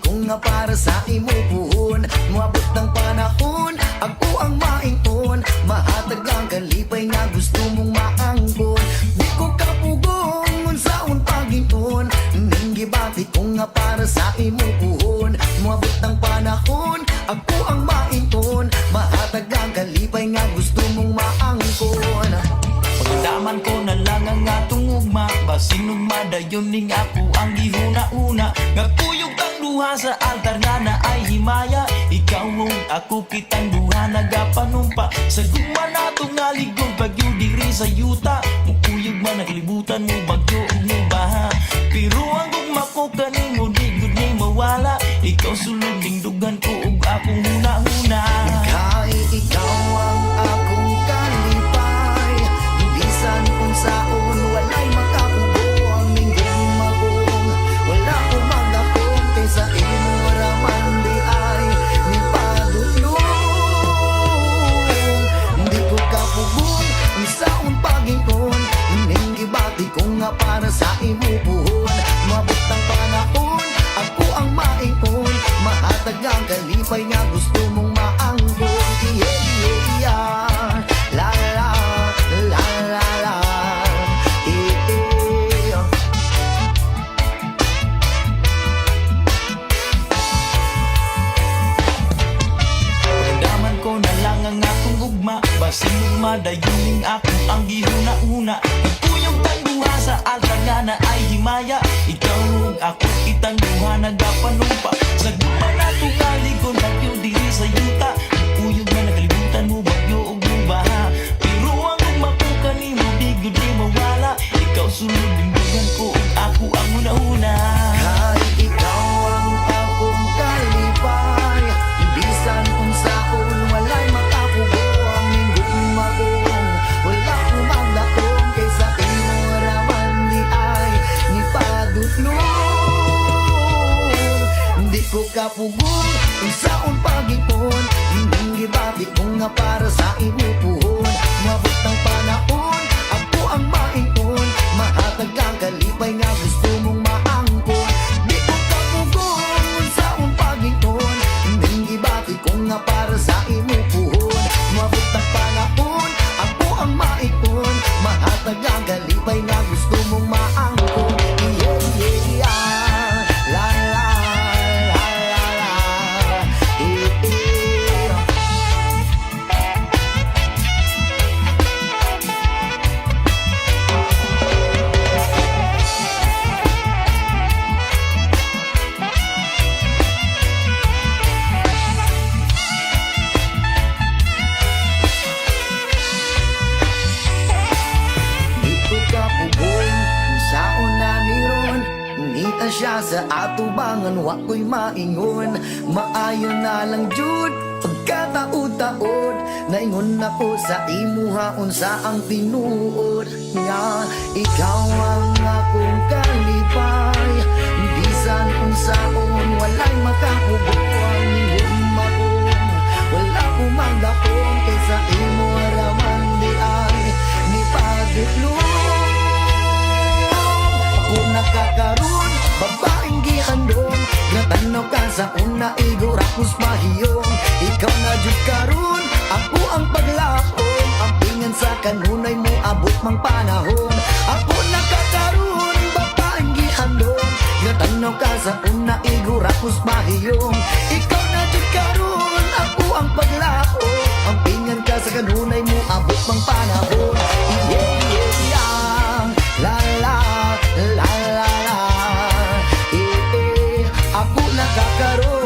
ko nga para sa imo puhon. Moabot ng panahon, ako ang maingon. Mahatag ang kalipay nga gusto mong maangkon. Di ko kapugong unsaon Panginoon. Ning gibati ko nga para sa imo puhon. Moabot ng panahon, ako ang maingon. Mahatag ang kalipay nga gusto mong maangkon. Pagdaman ko na lang ang atong ugma, basing ugma dayon ning ako ang gihuna-una. Nga kuyog kang duha sa altar nga na ay himaya. Ikaw ug ako kitang duha nagapanumpa. Sa gugma nato nga ligong bagyo diri sa yuta. Mukuyog man naglibutan mo bagyo ug mo baha. Pero ang gugma ko kanimo di gud ni mawala. Ikaw sulod ning dugan ko ug akong huna-huna. Kahit ikaw ang akong kalipay, bisan kung saon walay makakubo ang minggong magong. Wala ko magakong kaysa imo raman di ay ni padulong. Hindi ko kapugong ang saon Panginoon. Ning gibati ko nga para sa imo puhon. Mabot ang panahon, ako ang maingon. Mahatag ang kalipay nga gusto mong maangkon. Yeah, yeah, yeah. La la, la la la. Eh, eh. Pagdaman ko na lang ang akong ugma, basing ugma dayon ning ako ang gihuna-una. Ikuyog tang duha sa altar nga na ay himaya. Ikaw ug ako kitang duha nagapanumpa. Sa gugma nato nga ligon bagyo diri sa yuta. Ikuyog na nakalibutan mo bagyo ug mo baha. Pero ang ugma ko kanimo di gud di mawala. Ikaw sulod ning dugan ko ug ako ang una-una. Kahit ikaw ang akong kalipay, bisan kung saon walay makapugo ang minggong magong. Wala ko magdakong kaysa imo raman di ay ni padulong. Hindi ko kapugong kung saon Panginoon. Hindi gibati ko nga para sa imo puhon. Mabot ng panahon, ako ang maingon. Mahatag ang kalipay nga gusto mong maangkon. Di ko kapugong kung saon Panginoon. Hindi gibati ko nga para sa imo puhon. Mabot ng panahon, ako ang maingon. Mahatag ang kalipay nga gusto mong maangkon. Yeah, yeah, yeah. La la, la la la. Eh, eh. Di ko kapugong kung saon na niron. Ngita siya sa atubangan, wako'y maingon. Maayo na lang jud pagkataod-taod. Naingon ako sa imuha unsa ang tinuod nga. Ikaw ang akong kalipay, bisan kung saon walay makapugo ang minggong magong. Wala ko magdakong kaysa imo raman di ay ni padulong. Ako nakakaroon, babaeng gihandong. Gatanaw ka sa una, igurapos mahiyong. Ikaw na jud karon, ako ang paglaom. Ang pingan sa kanunay mo, abot mang panahon. Ako nakakaroon, babaeng gihandong. Gatanaw ka sa una, igurapos mahiyong. Ikaw na jud karon, ako ang paglaom. Ang pingan ka sa kanunay mo, abot mang panahon. Yeah, yeah, yeah. La la, la la la. Eh, eh. Ako nakakaroon.